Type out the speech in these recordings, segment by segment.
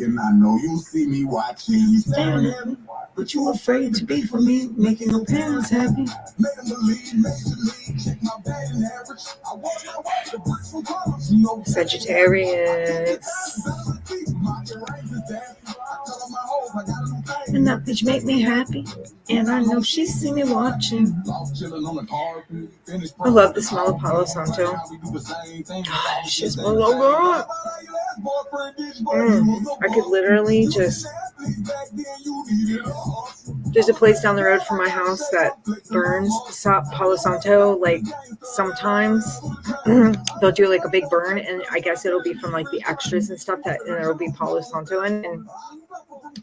And I know you see me watching, staring at me, but you afraid to be for me, making your parents happy. Make them believe, check my batting average. I want my watch to put some colors, you know. Sagittarius. And that bitch make me happy. And I know she see me watching. I love the smell of Palo Santo. God, she smells so good. I could literally just... There's a place down the road from my house that burns Palo Santo. Like, sometimes they'll do like a big burn, and I guess it'll be from like the extras and stuff, and there'll be Palo Santo in. And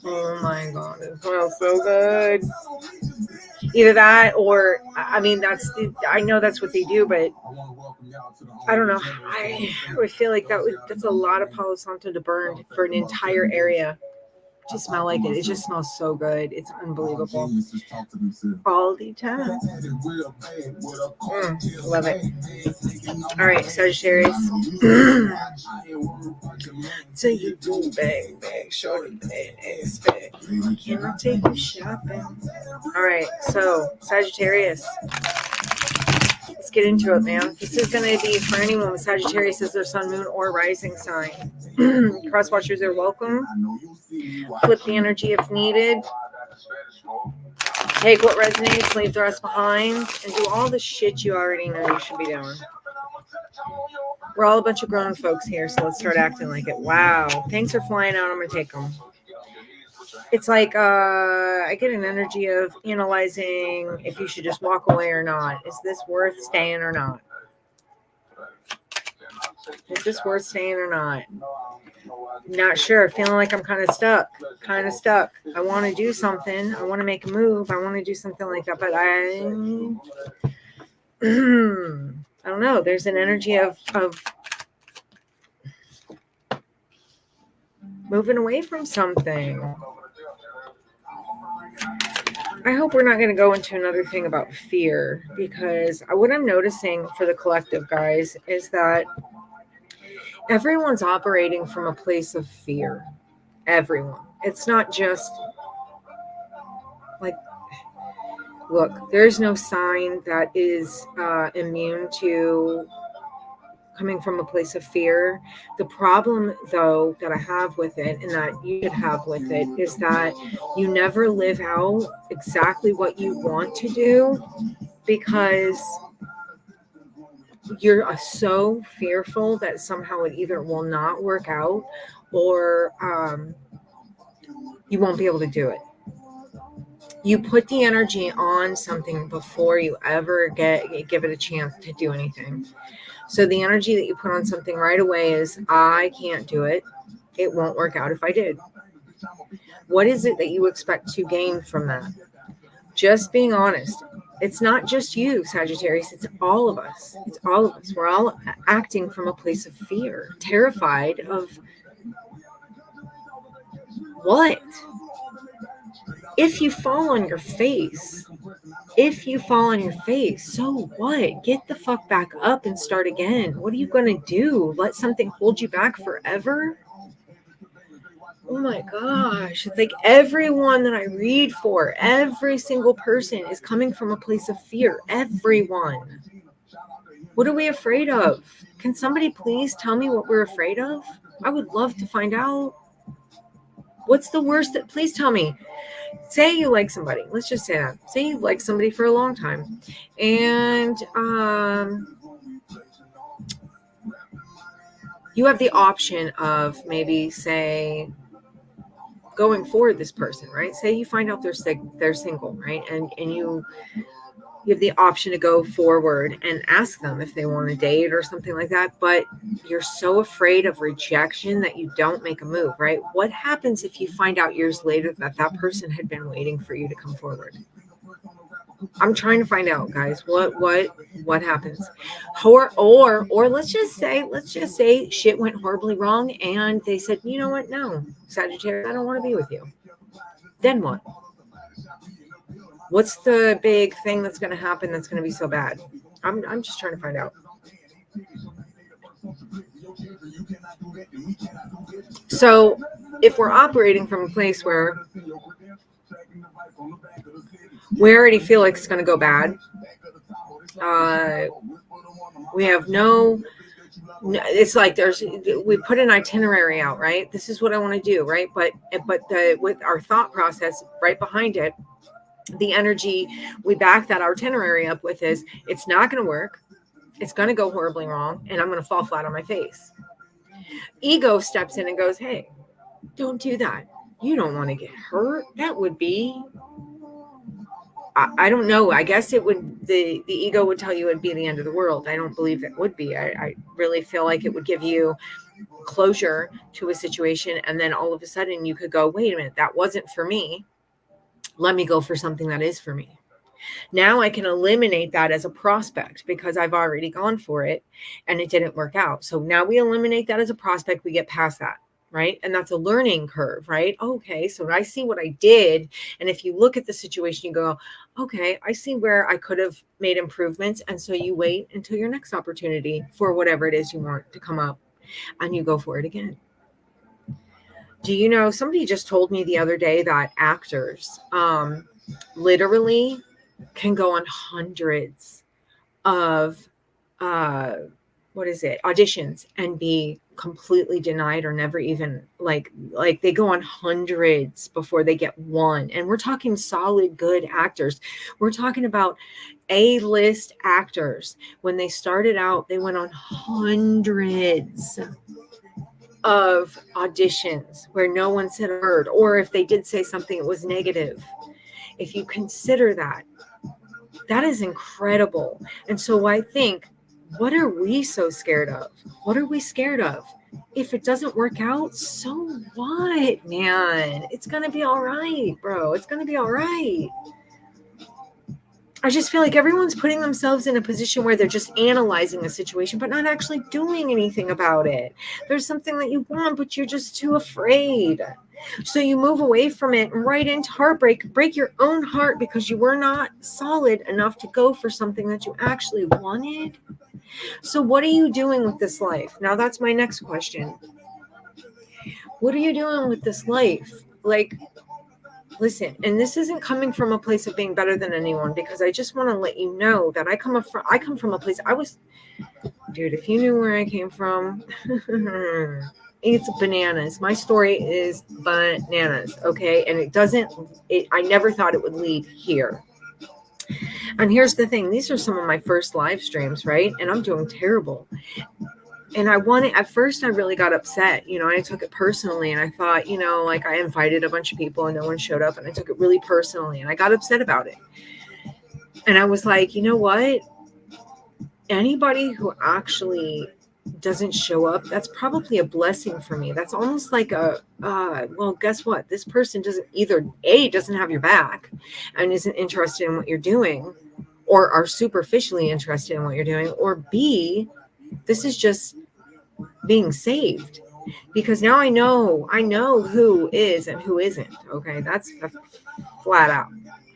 oh my God, it smells so good. Either that, or I mean, I know that's what they do, but I don't know. I would feel like that's a lot of Palo Santo to burn for an entire area to smell like it. It just smells so good. It's unbelievable. All the time. Love it. All right, Sagittarius. So you do bang, bang, shorty, bang, ass fat. Can I take you shopping? All right, so Sagittarius. Let's get into it, man. This is going to be for anyone with Sagittarius as their sun, moon, or rising sign. Cross watchers are welcome. Flip the energy if needed. Take what resonates, leave the rest behind, and do all the shit you already know you should be doing. We're all a bunch of grown folks here, so let's start acting like it. Wow. Thanks for flying out. I'm going to take them. It's like I get an energy of analyzing if you should just walk away or not. Is this worth staying or not? Is this worth staying or not? Not sure. Feeling like I'm kind of stuck. I want to do something. I want to make a move. I want to do something like that, but I don't know. There's an energy of moving away from something. I hope we're not going to go into another thing about fear, because what I'm noticing for the collective, guys, is that everyone's operating from a place of fear. Everyone. It's not just like, look, there's no sign that is immune to coming from a place of fear. The problem, though, that I have with it, and that you should have with it, is that you never live out exactly what you want to do because you're so fearful that somehow it either will not work out or you won't be able to do it. You put the energy on something before you ever give it a chance to do anything. So the energy that you put on something right away is, I can't do it. It won't work out if I did. What is it that you expect to gain from that? Just being honest. It's not just you, Sagittarius. It's all of us. We're all acting from a place of fear, terrified of what? If you fall on your face, so what? Get the fuck back up and start again. What are you going to do? Let something hold you back forever? Oh my gosh. It's like everyone that I read for, every single person is coming from a place of fear. Everyone. What are we afraid of? Can somebody please tell me what we're afraid of? I would love to find out. What's the worst please tell me. Say you like somebody. Let's just say that. Say you've liked somebody for a long time. And you have the option of maybe, say, going for this person, right? Say you find out they're single, right? And you have the option to go forward and ask them if they want to date or something like that. But you're so afraid of rejection that you don't make a move, right? What happens if you find out years later that person had been waiting for you to come forward? I'm trying to find out, guys. What happens? Or let's just say shit went horribly wrong and they said, you know what? No, Sagittarius, I don't want to be with you. Then what? What's the big thing that's going to happen that's going to be so bad? I'm just trying to find out. So if we're operating from a place where we already feel like it's going to go bad, we have it's like we put an itinerary out, right? This is what I want to do, right? But with our thought process right behind it, the energy we back that itinerary up with is it's not going to work. It's going to go horribly wrong, and I'm going to fall flat on my face. Ego steps in and goes, hey, don't do that. You don't want to get hurt. That would be, I don't know. I guess it would, the ego would tell you it'd be the end of the world. I don't believe it would be. I really feel like it would give you closure to a situation. And then all of a sudden you could go, wait a minute, that wasn't for me. Let me go for something that is for me. Now I can eliminate that as a prospect because I've already gone for it and it didn't work out. So now we eliminate that as a prospect. We get past that, right? And that's a learning curve, right? Okay, so I see what I did. And if you look at the situation, you go, okay, I see where I could have made improvements. And so you wait until your next opportunity for whatever it is you want to come up and you go for it again. Do you know, somebody just told me the other day that actors literally can go on hundreds of auditions and be completely denied or never even like they go on hundreds before they get one. And we're talking solid good actors. We're talking about A-list actors. When they started out, they went on hundreds of auditions where no one said a word, or if they did say something, it was negative. If you consider that, that is incredible. And so I think, what are we so scared of? What are we scared of? If it doesn't work out, so what, man? It's going to be all right, bro. It's going to be all right. I just feel like everyone's putting themselves in a position where they're just analyzing a situation, but not actually doing anything about it. There's something that you want, but you're just too afraid. So you move away from it and right into heartbreak, break your own heart because you were not solid enough to go for something that you actually wanted. So what are you doing with this life? Now that's my next question. What are you doing with this life? Like, listen, and this isn't coming from a place of being better than anyone, because I just want to let you know that I come from a place, dude, if you knew where I came from, it's bananas. My story is bananas, okay? And I never thought it would lead here. And here's the thing, these are some of my first live streams, right? And I'm doing terrible. And at first I really got upset, I took it personally, and I thought, like, I invited a bunch of people and no one showed up, and I took it really personally and I got upset about it. And I was like, you know what? Anybody who actually doesn't show up, that's probably a blessing for me. That's almost like well, guess what? This person doesn't have your back and isn't interested in what you're doing, or are superficially interested in what you're doing, or B, this is just being saved, because now I know who is and who isn't. Okay, that's flat out.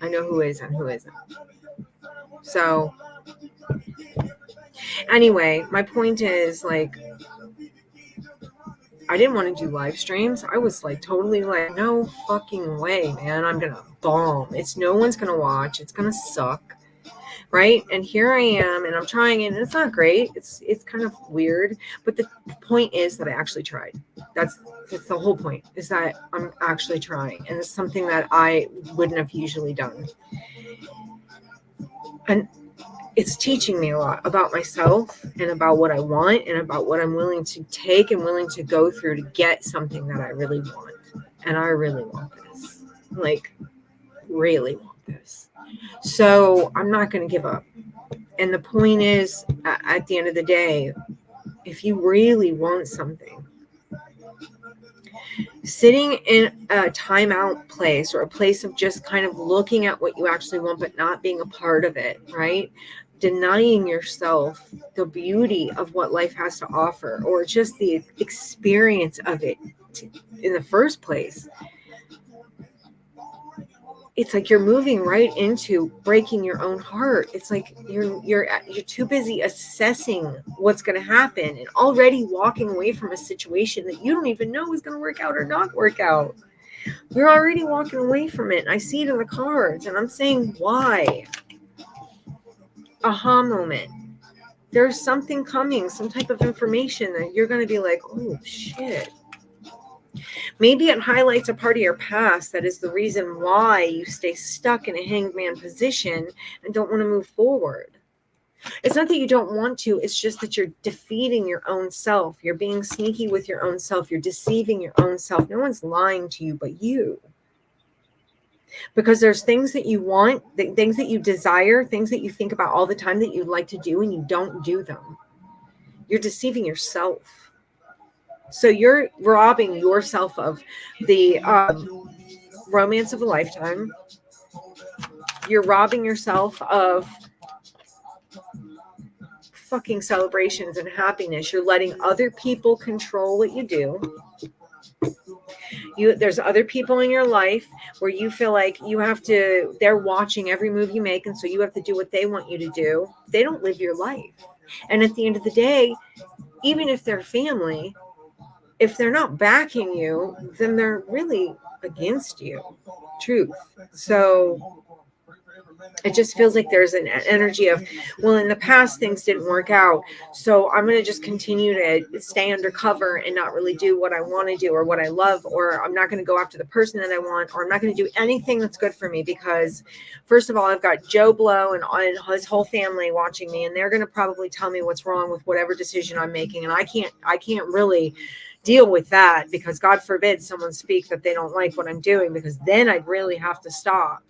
I know who is and who isn't. So anyway, my point is, like, I didn't want to do live streams. I was like totally like, no fucking way, man. I'm gonna bomb. No one's gonna watch. It's gonna suck. Right? And here I am, and I'm trying it, and it's not great. It's kind of weird. But the point is that I actually tried. That's the whole point, is that I'm actually trying. And it's something that I wouldn't have usually done. And it's teaching me a lot about myself and about what I want and about what I'm willing to take and willing to go through to get something that I really want. And I really want this. Like, really want this. So I'm not going to give up. And the point is, at the end of the day, if you really want something, sitting in a timeout place, or a place of just kind of looking at what you actually want, but not being a part of it, right? Denying yourself the beauty of what life has to offer, or just the experience of it in the first place, it's like you're moving right into breaking your own heart. It's like you're too busy assessing what's going to happen and already walking away from a situation that you don't even know is going to work out or not work out. You're already walking away from it. I see it in the cards, and I'm saying, why? Aha moment. There's something coming, some type of information that you're going to be like, oh shit. Maybe it highlights a part of your past that is the reason why you stay stuck in a hangman position and don't want to move forward. It's not that you don't want to, it's just that you're defeating your own self. You're being sneaky with your own self. You're deceiving your own self. No one's lying to you but you. Because there's things that you want, things that you desire, things that you think about all the time that you'd like to do and you don't do them. You're deceiving yourself. So you're robbing yourself of the romance of a lifetime. You're robbing yourself of fucking celebrations and happiness. You're letting other people control what you do. There's other people in your life where you feel like you have to, they're watching every move you make, and so you have to do what they want you to do. They don't live your life. And at the end of the day, even if they're family, if they're not backing you, then they're really against you. Truth. So it just feels like there's an energy of, well, in the past things didn't work out, so I'm going to just continue to stay undercover and not really do what I want to do or what I love, or I'm not going to go after the person that I want, or I'm not going to do anything that's good for me because, first of all, I've got Joe Blow and his whole family watching me, and they're going to probably tell me what's wrong with whatever decision I'm making, and I can't really deal with that, because God forbid someone speak that they don't like what I'm doing, because then I'd really have to stop.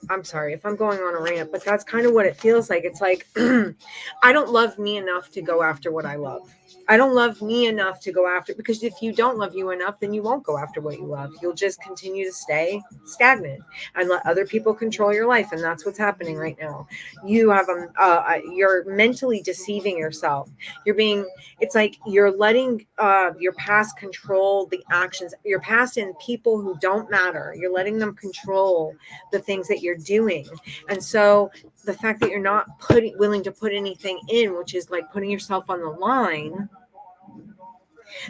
I'm sorry if I'm going on a rant, but that's kind of what it feels like. It's like, I don't love me enough to go after what I love. I don't love me enough to go after, because if you don't love you enough, then you won't go after what you love. You'll just continue to stay stagnant and let other people control your life. And that's what's happening right now. You have you're mentally deceiving yourself. It's like you're letting your past control the actions, your past and people who don't matter. You're letting them control the things that you're doing. And so the fact that you're not willing to put anything in, which is like putting yourself on the line,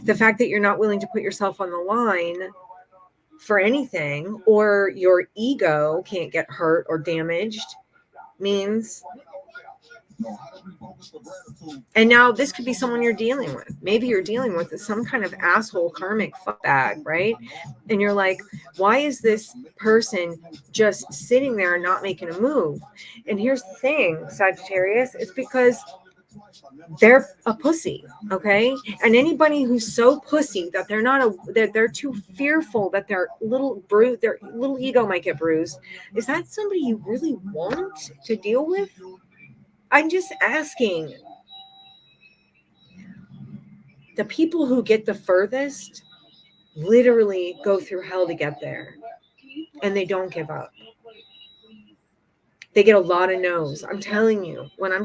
the fact that you're not willing to put yourself on the line for anything, or your ego can't get hurt or damaged, means, and now this could be someone you're dealing with. Maybe you're dealing with some kind of asshole karmic fuckbag, right? And you're like, why is this person just sitting there and not making a move? And here's the thing, Sagittarius, it's because they're a pussy, okay? And anybody who's so pussy that they're too fearful that their little ego might get bruised, is that somebody you really want to deal with? I'm just asking. The people who get the furthest literally go through hell to get there, and they don't give up. They get a lot of no's. I'm telling you, when I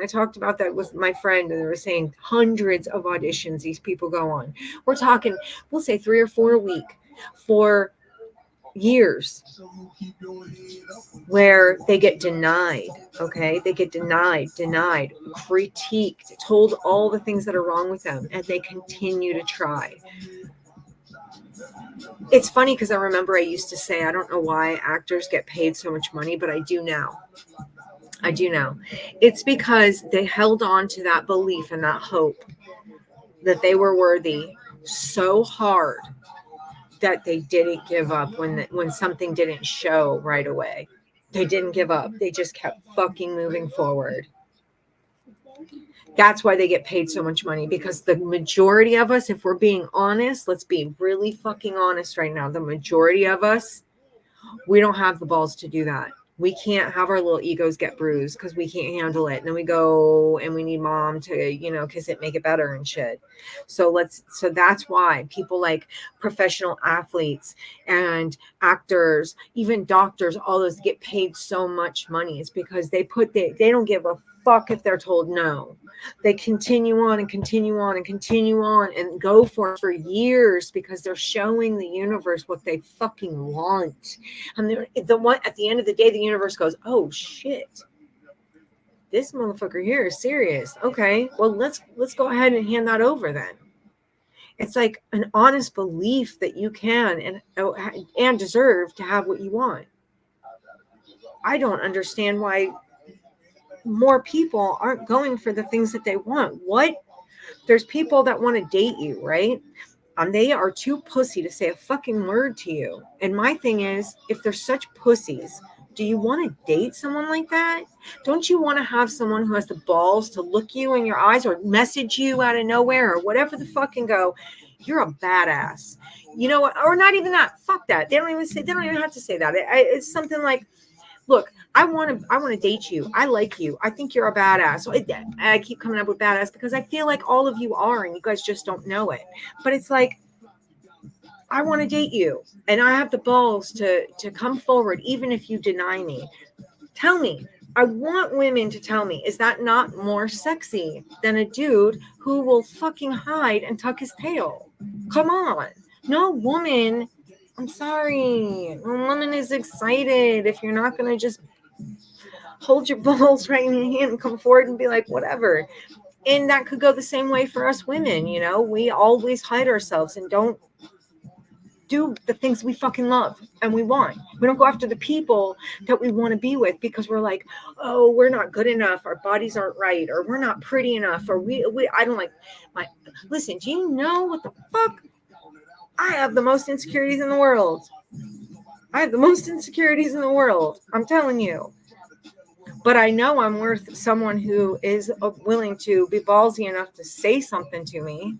talked about that with my friend, and they were saying hundreds of auditions these people go on. We're talking, we'll say 3 or 4 a week for years, where they get denied. Okay, they get denied, critiqued, told all the things that are wrong with them, and they continue to try. It's funny because I remember I used to say, I don't know why actors get paid so much money, but I do now. It's because they held on to that belief and that hope that they were worthy so hard that they didn't give up when something didn't show right away. They didn't give up. They just kept fucking moving forward. That's why they get paid so much money, because the majority of us, if we're being honest, let's be really fucking honest right now. The majority of us, we don't have the balls to do that. We can't have our little egos get bruised because we can't handle it. And then we go and we need mom to, kiss it, make it better and shit. So that's why people like professional athletes and actors, even doctors, all those get paid so much money. It's because they don't give a fuck if they're told no. They continue on and continue on and continue on and go for years because they're showing the universe what they fucking want. And the one at the end of the day, the universe goes, oh shit, this motherfucker here is serious. Okay, well let's go ahead and hand that over then. It's like an honest belief that you can and deserve to have what you want. I don't understand why more people aren't going for the things that they want. What? There's people that want to date you, right? And they are too pussy to say a fucking word to you. And my thing is, if they're such pussies, do you want to date someone like that? Don't you want to have someone who has the balls to look you in your eyes or message you out of nowhere or whatever the fuck and go, you're a badass. You know what? Or not even that. Fuck that. They don't even have to say that. It's something like, look, I want to date you. I like you. I think you're a badass. So I keep coming up with badass because I feel like all of you are, and you guys just don't know it. But it's like, I want to date you, and I have the balls to come forward, even if you deny me. Tell me. I want women to tell me, is that not more sexy than a dude who will fucking hide and tuck his tail? Come on. No woman, I'm sorry, no woman is excited if you're not going to just hold your balls right in your hand and come forward and be like, whatever. And that could go the same way for us women. You know, we always hide ourselves and don't do the things we fucking love and we want. We don't go after the people that we want to be with because we're like, oh, we're not good enough, our bodies aren't right, or we're not pretty enough, or I don't like my. Listen, do you know what the fuck? I have the most insecurities in the world. I'm telling you. But I know I'm worth someone who is willing to be ballsy enough to say something to me,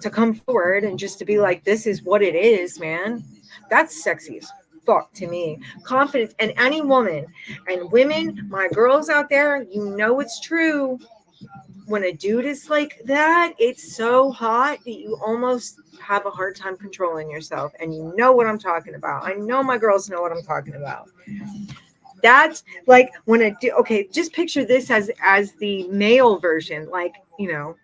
to come forward and just to be like, this is what it is, man. That's sexy as fuck to me. Confidence. And any woman and women, my girls out there, you know it's true. When a dude is like that, it's so hot that you almost have a hard time controlling yourself. And you know what I'm talking about. I know my girls know what I'm talking about. That's like when okay, just picture this as the male version, like, you know,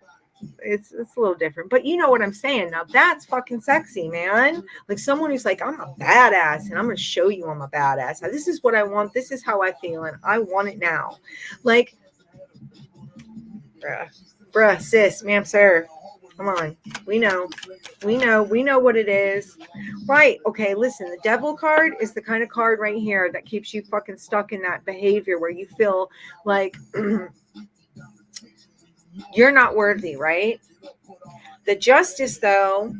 it's a little different, but you know what I'm saying. Now that's fucking sexy, man. Like someone who's like, I'm a badass and I'm gonna show you I'm a badass. Now, this is what I want, this is how I feel, and I want it now. Like, bruh, sis, ma'am, sir, come on. We know what it is. Right. Okay, listen, the devil card is the kind of card right here that keeps you fucking stuck in that behavior where you feel like you're not worthy, right? The justice, though,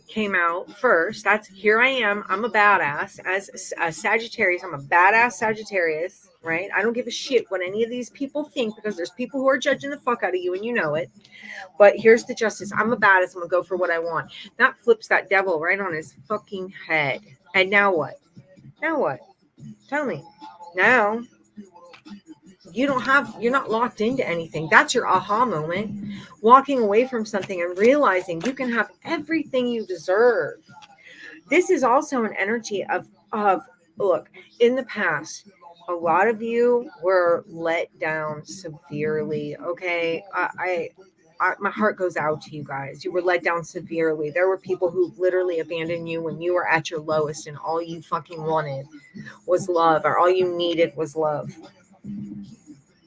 came out first. That's, here I am. I'm a badass. As a Sagittarius, I'm a badass Sagittarius, right? I don't give a shit what any of these people think because there's people who are judging the fuck out of you and you know it. But here's the justice. I'm a badass. I'm going to go for what I want. That flips that devil right on his fucking head. And now what? Tell me. Now, you're not locked into anything. That's your aha moment. Walking away from something and realizing you can have everything you deserve. This is also an energy of look, in the past, a lot of you were let down severely. Okay. My heart goes out to you guys. You were let down severely. There were people who literally abandoned you when you were at your lowest and all you fucking wanted was love, or all you needed was love.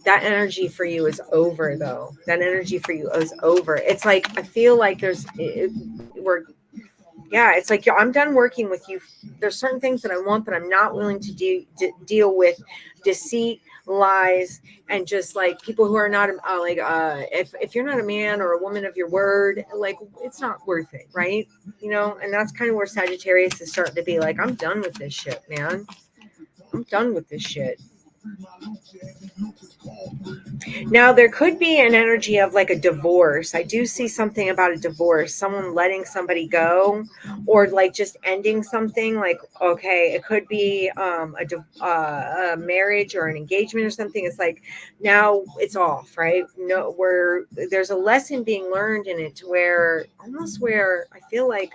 That energy for you is over, though. That energy for you is over. It's like, I feel like it's like, I'm done working with you. There's certain things that I want that I'm not willing to deal with deceit, lies, and just like people who are not if you're not a man or a woman of your word, like, it's not worth it, right? You know, and that's kind of where Sagittarius is starting to be like, I'm done with this shit, man. I'm done with this shit. Now, there could be an energy of like a divorce. I do see something about a divorce, someone letting somebody go, or like just ending something. Like, okay, it could be a marriage or an engagement or something. It's like, now it's off, right? No, where there's a lesson being learned in it, to where I feel like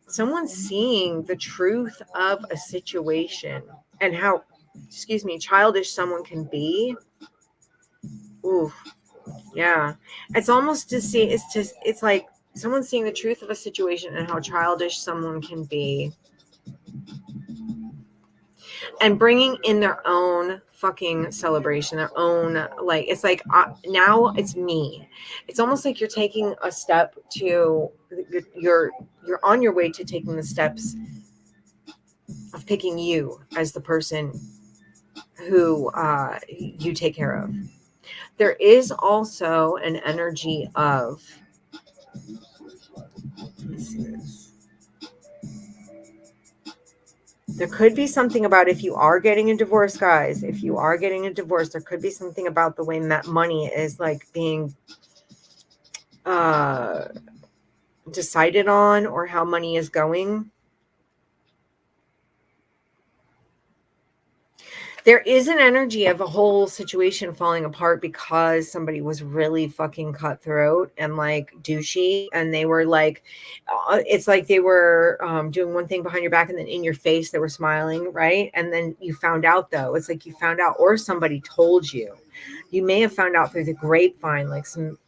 someone's seeing the truth of a situation and how, childish someone can be. Ooh, yeah. It's almost to see. It's like someone seeing the truth of a situation and how childish someone can be, and bringing in their own fucking celebration, their own, like, it's like, now it's me. It's almost like you're taking a step to, you're on your way to taking the steps of picking you as the person who you take care of. There is also an energy of, let's see this. There could be something about, if you are getting a divorce, guys, if you are getting a divorce, there could be something about the way that money is like being uh, decided on, or how money is going. There is an energy of a whole situation falling apart because somebody was really fucking cutthroat and like douchey, and they were like, it's like they were doing one thing behind your back, and then in your face they were smiling, right? And then you found out, though. It's like you found out, or somebody told you. You may have found out through the grapevine, like some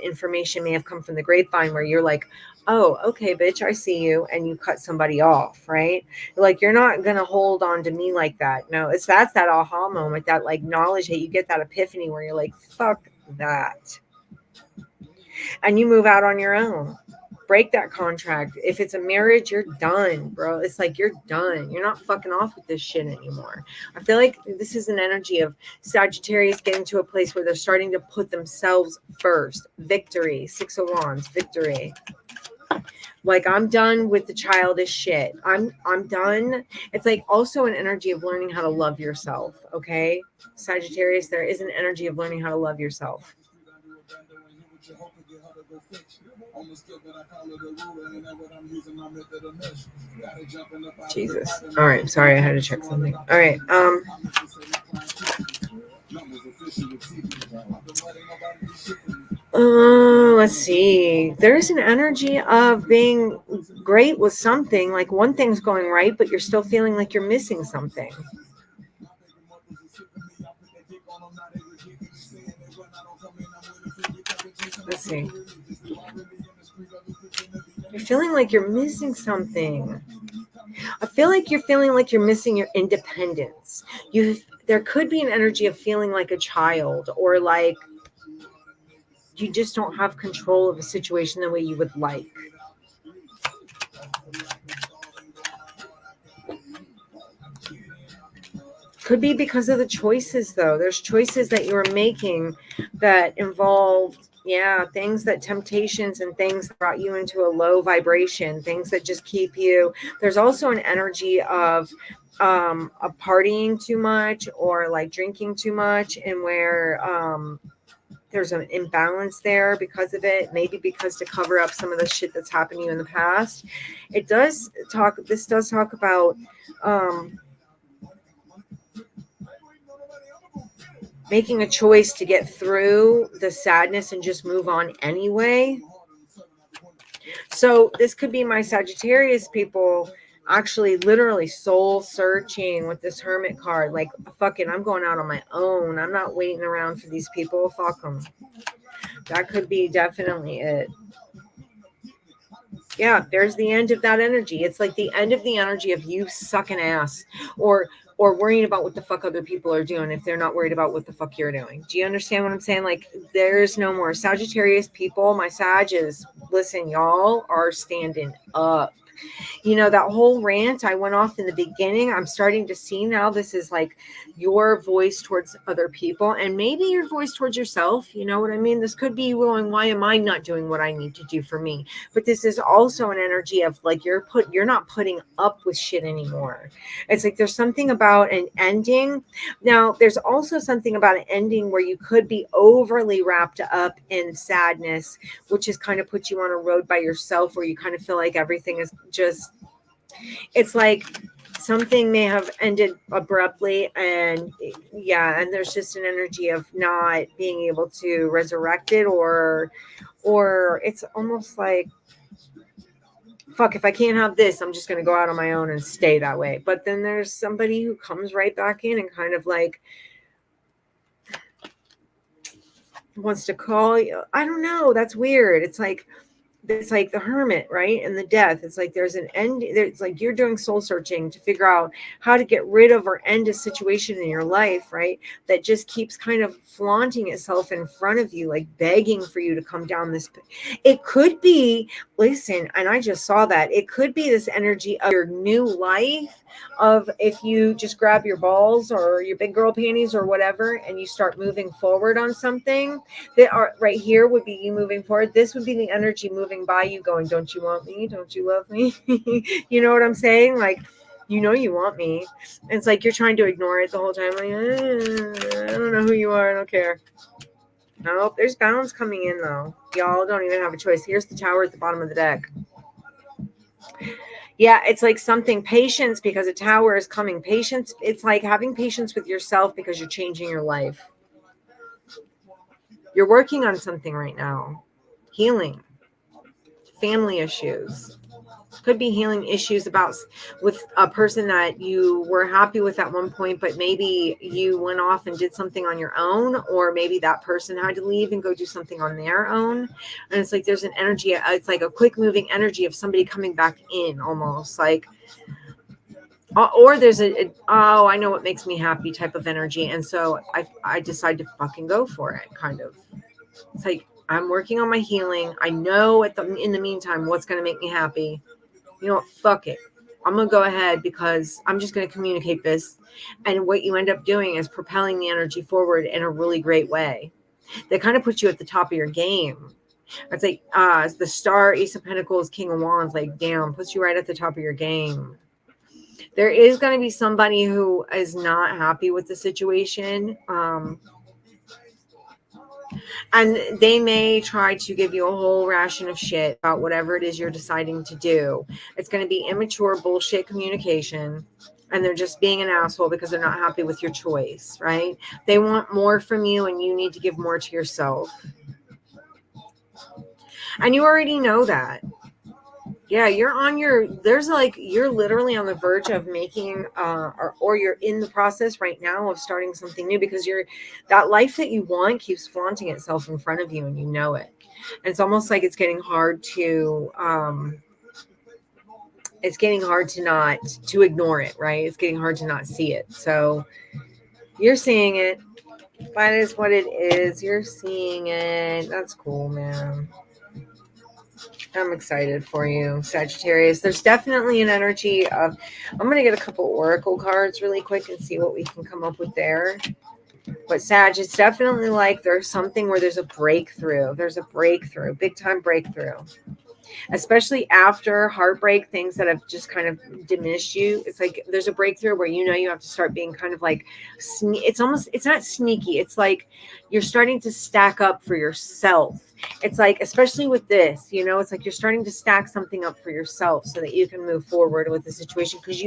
information may have come from the grapevine where you're like, oh, okay, bitch, I see you, and you cut somebody off, right? Like, you're not gonna hold on to me like that. No, that's that aha moment, that like knowledge, that you get that epiphany where you're like, fuck that, and you move out on your own. Break that contract. If it's a marriage, you're done, bro. It's like, you're done. You're not fucking off with this shit anymore. I feel like this is an energy of Sagittarius getting to a place where they're starting to put themselves first. Victory. 6 of Wands. Victory. Like, I'm done with the childish shit. I'm done. It's like also an energy of learning how to love yourself. Okay, Sagittarius, there is an energy of learning how to love yourself. Jesus. All right. Sorry, I had to check something. All right. Let's see. There's an energy of being great with something. Like, one thing's going right, but you're still feeling like you're missing something. Let's see. You're feeling like you're missing something. I feel like you're feeling like you're missing your independence. There could be an energy of feeling like a child, or like you just don't have control of a situation the way you would like. Could be because of the choices, though. There's choices that you're making that involved, things, that temptations and things that brought you into a low vibration, things that just keep you. There's also an energy of partying too much, or like drinking too much, and where there's an imbalance there because of it. Maybe because to cover up some of the shit that's happened to you in the past. This does talk about making a choice to get through the sadness and just move on anyway. So this could be my Sagittarius people actually literally soul searching with this Hermit card. Like, fucking, I'm going out on my own. I'm not waiting around for these people. Fuck them. That could be definitely it. Yeah, there's the end of that energy. It's like the end of the energy of you sucking ass, or worrying about what the fuck other people are doing if they're not worried about what the fuck you're doing. Do you understand what I'm saying? Like, there's no more Sagittarius people. My Sages, listen, y'all are standing up. That whole rant I went off in the beginning, I'm starting to see now this is like your voice towards other people, and maybe your voice towards yourself. You know what I mean? This could be going, why am I not doing what I need to do for me? But this is also an energy of like, you're not putting up with shit anymore. It's like there's something about an ending. Now, there's also something about an ending where you could be overly wrapped up in sadness, which is kind of put you on a road by yourself, where you kind of feel like everything is just, it's like something may have ended abruptly, and there's just an energy of not being able to resurrect it, or it's almost like, fuck, if I can't have this, I'm just going to go out on my own and stay that way. But then there's somebody who comes right back in and kind of like wants to call you. I don't know. That's weird. It's like the hermit, right? And the death. It's like there's an end. It's like you're doing soul searching to figure out how to get rid of or end a situation in your life, right? That just keeps kind of flaunting itself in front of you, like begging for you to come down this. It could be, listen, and I just saw that. It could be this energy of your new life, of if you just grab your balls or your big girl panties or whatever, and you start moving forward on something that are right here would be you moving forward. This would be the energy moving by you going, don't you want me? Don't you love me? You know what I'm saying? Like, you know, you want me. And it's like you're trying to ignore it the whole time. Like, I don't know who you are. I don't care. Nope, there's balance coming in though. Y'all don't even have a choice. Here's the tower at the bottom of the deck. Yeah, it's like something patience, because a tower is coming. Patience, it's like having patience with yourself because you're changing your life. You're working on something right now. Healing, family issues. Could be healing issues about with a person that you were happy with at one point, but maybe you went off and did something on your own, or maybe that person had to leave and go do something on their own. And it's like there's an energy, it's like a quick moving energy of somebody coming back in, almost like, or there's oh, I know what makes me happy type of energy. And so I decide to fucking go for it, kind of. It's like I'm working on my healing. I know in the meantime what's going to make me happy. You know what? Fuck it. I'm going to go ahead because I'm just going to communicate this. And what you end up doing is propelling the energy forward in a really great way. That kind of puts you at the top of your game. It's like the Star, Ace of Pentacles, King of Wands, like, damn, puts you right at the top of your game. There is going to be somebody who is not happy with the situation. And they may try to give you a whole ration of shit about whatever it is you're deciding to do. It's going to be immature bullshit communication. And they're just being an asshole because they're not happy with your choice, right? They want more from you and you need to give more to yourself. And you already know that. Yeah, you're literally on the verge of making, or you're in the process right now of starting something new, because that life that you want keeps flaunting itself in front of you and you know it. And it's almost like it's getting hard to ignore it, right? It's getting hard to not see it. So you're seeing it. That is what it is. You're seeing it. That's cool, man. I'm excited for you, Sagittarius. There's definitely an energy of, I'm going to get a couple oracle cards really quick and see what we can come up with there. But Sag, it's definitely like there's something where there's a breakthrough. There's a breakthrough, big time breakthrough. Especially after heartbreak, things that have just kind of diminished you. It's like there's a breakthrough where you know you have to start being kind of like, it's not sneaky. It's like you're starting to stack up for yourself. It's like, especially with this, it's like you're starting to stack something up for yourself so that you can move forward with the situation. Because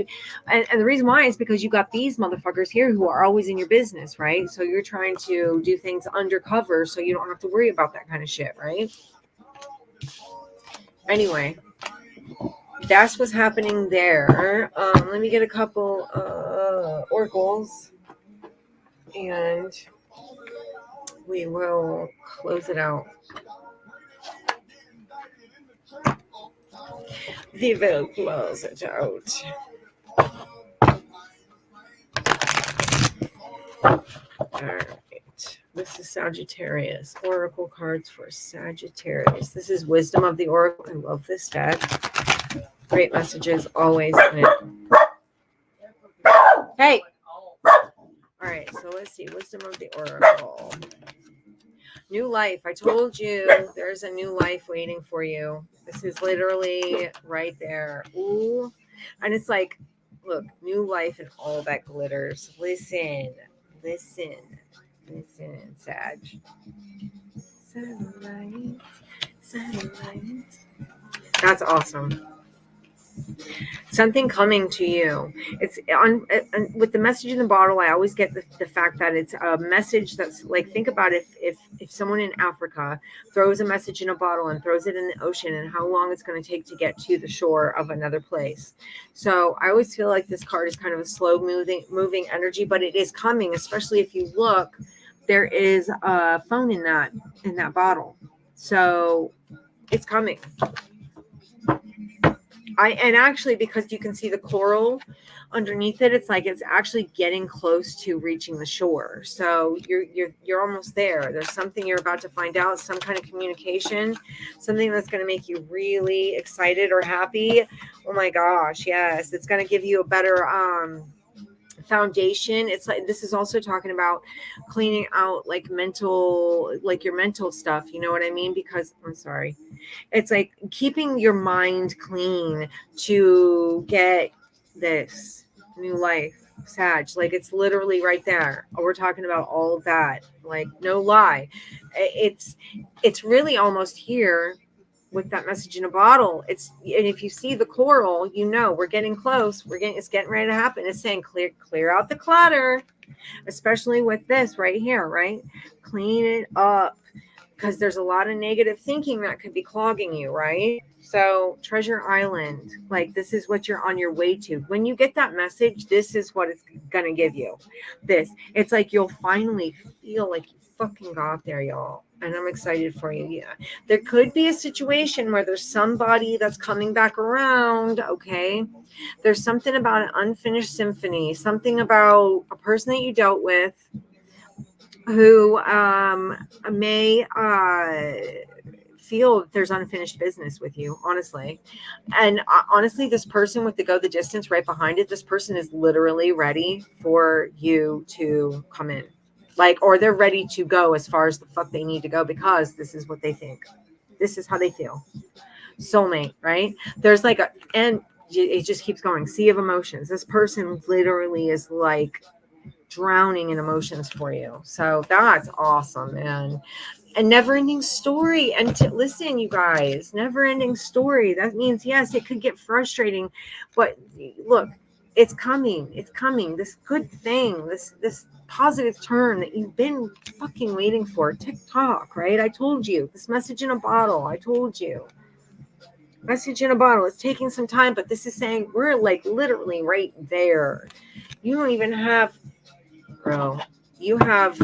and the reason why is because you got these motherfuckers here who are always in your business, right? So you're trying to do things undercover so you don't have to worry about that kind of shit, right? Anyway, that's what's happening there. Let me get a couple oracles and we will close it out. We will close it out. All right. This is Sagittarius. Oracle cards for Sagittarius. This is Wisdom of the Oracle. I love this deck. Great messages always in it. Hey! All right, so let's see. Wisdom of the Oracle. New life. I told you there's a new life waiting for you. This is literally right there. Ooh. And it's like, look, new life and all that glitters. Listen, Sag. Satellite. That's awesome. Something coming to you. It's on with the message in the bottle. I always get the fact that it's a message that's like, think about if someone in Africa throws a message in a bottle and throws it in the ocean, and how long it's going to take to get to the shore of another place. So I always feel like this card is kind of a slow moving energy, but it is coming, especially if you look there is a phone in that bottle. So it's coming. And actually, because you can see the coral underneath it, it's like it's actually getting close to reaching the shore. So you're almost there. There's something you're about to find out, some kind of communication, something that's going to make you really excited or happy. Oh my gosh, yes, it's going to give you a better foundation. It's like, this is also talking about cleaning out like your mental stuff, you know what I mean? Because I'm sorry, it's like keeping your mind clean to get this new life, Sag. Like, it's literally right there. We're talking about all of that, like, no lie. It's really almost here with that message in a bottle. And if you see the coral, you know we're getting close. It's getting ready to happen. It's saying clear out the clutter, especially with this right here, right? Clean it up, because there's a lot of negative thinking that could be clogging you, right? So Treasure Island, like, this is what you're on your way to. When you get that message, this is what it's going to give you. It's like you'll finally feel like you fucking got there, y'all. And I'm excited for you. Yeah. There could be a situation where there's somebody that's coming back around, okay? There's something about an unfinished symphony, something about a person that you dealt with who may feel there's unfinished business with you, honestly. And honestly, this person with the go the distance right behind it, this person is literally ready for you to come in. Like, or they're ready to go as far as the fuck they need to go, because this is what they think. This is how they feel. Soulmate, right? There's like and it just keeps going. Sea of emotions. This person literally is like drowning in emotions for you. So that's awesome, man. A never ending story. And listen, you guys, never ending story. That means, yes, it could get frustrating, but look, it's coming. It's coming. This good thing, this positive turn that you've been fucking waiting for. TikTok, right? I told you. This message in a bottle. I told you. Message in a bottle. It's taking some time, but this is saying we're like literally right there. You don't even have, bro. You have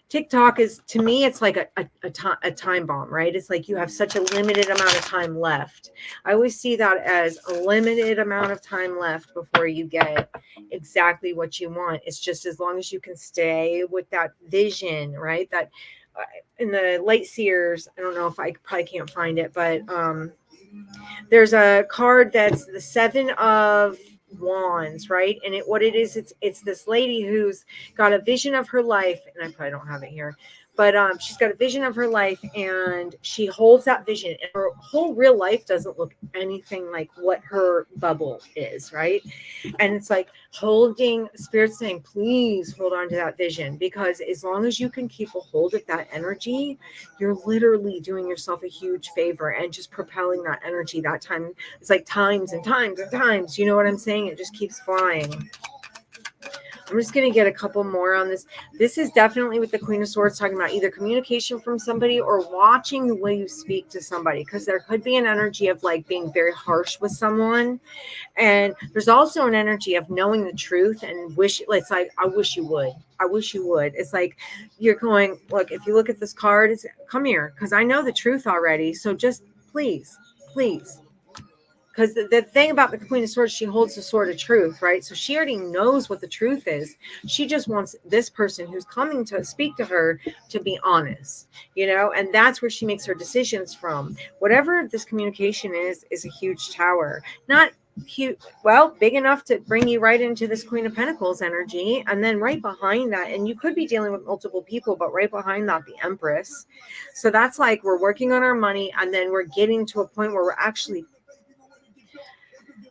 TikTok is, to me, it's like a time bomb, right? It's like you have such a limited amount of time left. I always see that as a limited amount of time left before you get exactly what you want. It's just as long as you can stay with that vision, right? That in the Light Seers, I don't know if I probably can't find it, but there's a card that's the Seven of Wands, right? And what it is, it's this lady who's got a vision of her life, and I probably don't have it here, but she's got a vision of her life, and she holds that vision, and her whole real life doesn't look anything like what her bubble is, right? And it's like holding, spirit saying, please hold on to that vision, because as long as you can keep a hold of that energy, you're literally doing yourself a huge favor and just propelling that energy. That time, it's like times and times and times, you know what I'm saying? It just keeps flying. I'm just going to get a couple more on this. This is definitely with the Queen of Swords, talking about either communication from somebody or watching the way you speak to somebody, because there could be an energy of like being very harsh with someone. And there's also an energy of knowing the truth and it's like, I wish you would. I wish you would. It's like you're going, look, if you look at this card, it's come here, because I know the truth already. So just please. Because the thing about the Queen of Swords, she holds the sword of truth, right? So she already knows what the truth is. She just wants this person who's coming to speak to her to be honest, you know? And that's where she makes her decisions from. Whatever this communication is a huge tower. Not huge, well, big enough to bring you right into this Queen of Pentacles energy. And then right behind that, and you could be dealing with multiple people, but right behind that, the Empress. So that's like, we're working on our money, and then we're getting to a point where we're actually,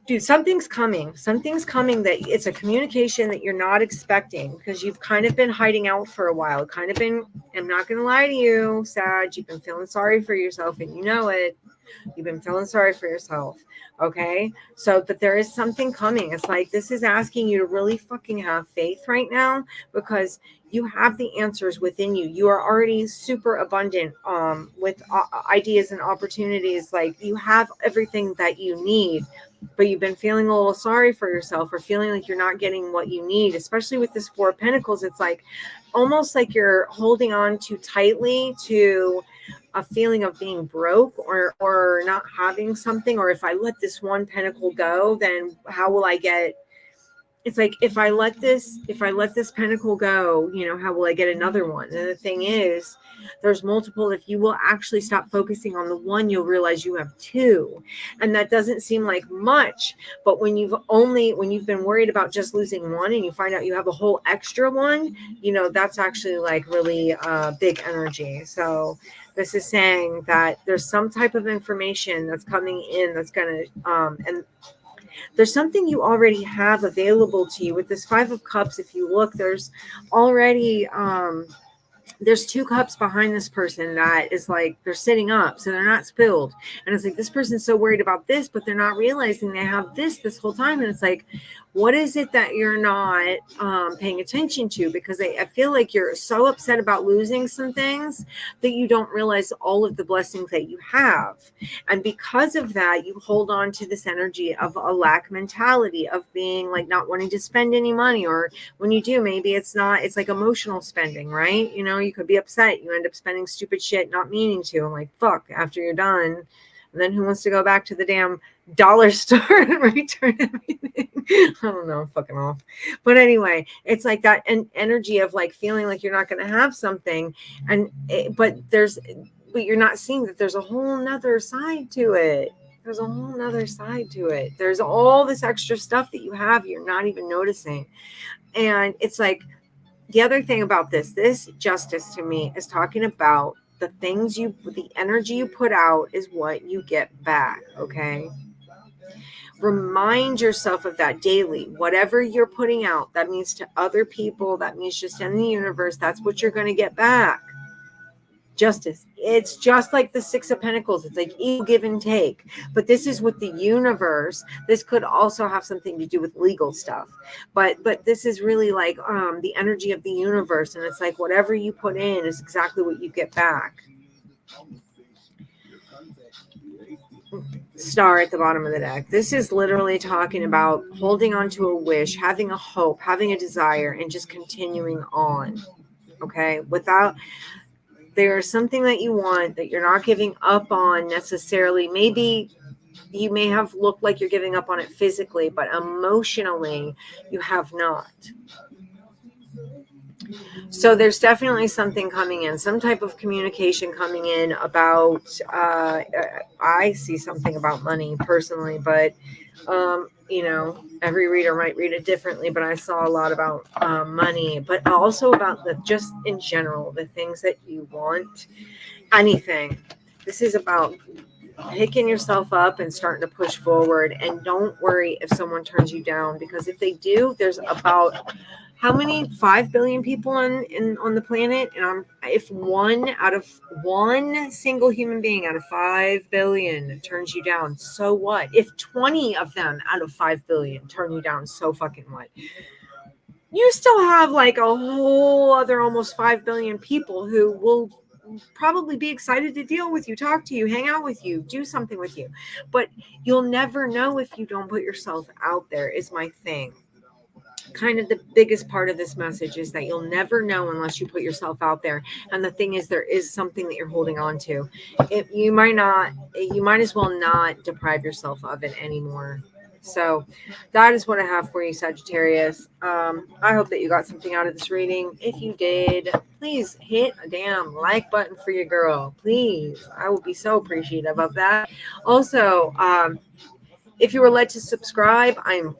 dude, something's coming that it's a communication that you're not expecting, because you've kind of been hiding out for a while. I'm not going to lie to you, Sag, you've been feeling sorry for yourself, and you know it. You've been feeling sorry for yourself. Okay. So, but there is something coming. It's like this is asking you to really fucking have faith right now, because you have the answers within you. You are already super abundant with ideas and opportunities. Like you have everything that you need, but you've been feeling a little sorry for yourself, or feeling like you're not getting what you need, especially with this Four of Pentacles. It's like almost like you're holding on too tightly to a feeling of being broke, or not having something, or if I let this one pentacle go, then how will I get? It's like if I let this pentacle go, how will I get another one? And the thing is, there's multiple. If you will actually stop focusing on the one, you'll realize you have two. And that doesn't seem like much, but when you've been worried about just losing one, and you find out you have a whole extra one, that's actually like really big energy. So this is saying that there's some type of information that's coming in that's going to and there's something you already have available to you with this Five of Cups. If you look, there's already there's two cups behind this person that is like they're sitting up, so they're not spilled. And it's like this person's so worried about this, but they're not realizing they have this whole time. And it's like, what is it that you're not paying attention to? Because I feel like you're so upset about losing some things that you don't realize all of the blessings that you have. And because of that, you hold on to this energy of a lack mentality, of being like not wanting to spend any money, or when you do, maybe it's like emotional spending, right? You could be upset, you end up spending stupid shit not meaning to. I'm like, fuck, after you're done. And then who wants to go back to the damn dollar store and return everything? I don't know, fucking off. But anyway, it's like that energy of like feeling like you're not going to have something, but you're not seeing that there's a whole nother side to it. There's a whole nother side to it. There's all this extra stuff that you have you're not even noticing. And it's like, the other thing about this justice to me is talking about the energy you put out is what you get back. Okay. Remind yourself of that daily. Whatever you're putting out, that means to other people, that means just in the universe, that's what you're going to get back. Justice. It's just like the Six of Pentacles. It's like equal give and take. But this is with the universe. This could also have something to do with legal stuff. But this is really like the energy of the universe. And it's like whatever you put in is exactly what you get back. Star at the bottom of the deck. This is literally talking about holding on to a wish, having a hope, having a desire, and just continuing on. Okay? There's something that you want that you're not giving up on necessarily. Maybe you may have looked like you're giving up on it physically, but emotionally you have not. So there's definitely something coming in, some type of communication coming in about, I see something about money personally, but, every reader might read it differently, but I saw a lot about money, but also about just in general, the things that you want, anything. This is about picking yourself up and starting to push forward, and don't worry if someone turns you down, because if they do, there's about how many 5 billion people on the planet, and if one single human being out of 5 billion turns you down, so what? If 20 of them out of 5 billion turn you down, so fucking what? You still have like a whole other almost 5 billion people who will probably be excited to deal with you, talk to you, hang out with you, do something with you. But you'll never know if you don't put yourself out there, is my thing. Kind of the biggest part of this message is that you'll never know unless you put yourself out there. And the thing is, there is something that you're holding on to. You might as well not deprive yourself of it anymore. So that is what I have for you, Sagittarius. I hope that you got something out of this reading. If you did, please hit a damn like button for your girl. Please. I will be so appreciative of that. Also, if you were led to subscribe, I'm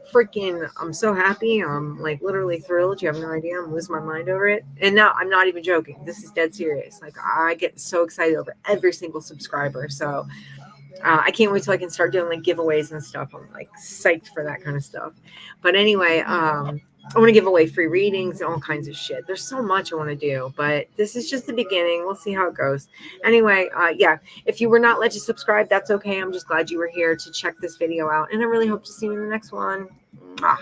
so happy. I'm like literally thrilled. You have no idea. I'm losing my mind over it. And now I'm not even joking. This is dead serious. Like I get so excited over every single subscriber. So I can't wait till I can start doing like giveaways and stuff. I'm like psyched for that kind of stuff. But anyway, I want to give away free readings and all kinds of shit. There's so much I want to do, but this is just the beginning. We'll see how it goes. Anyway, yeah, if you were not led to subscribe, that's okay. I'm just glad you were here to check this video out, and I really hope to see you in the next one. Mwah.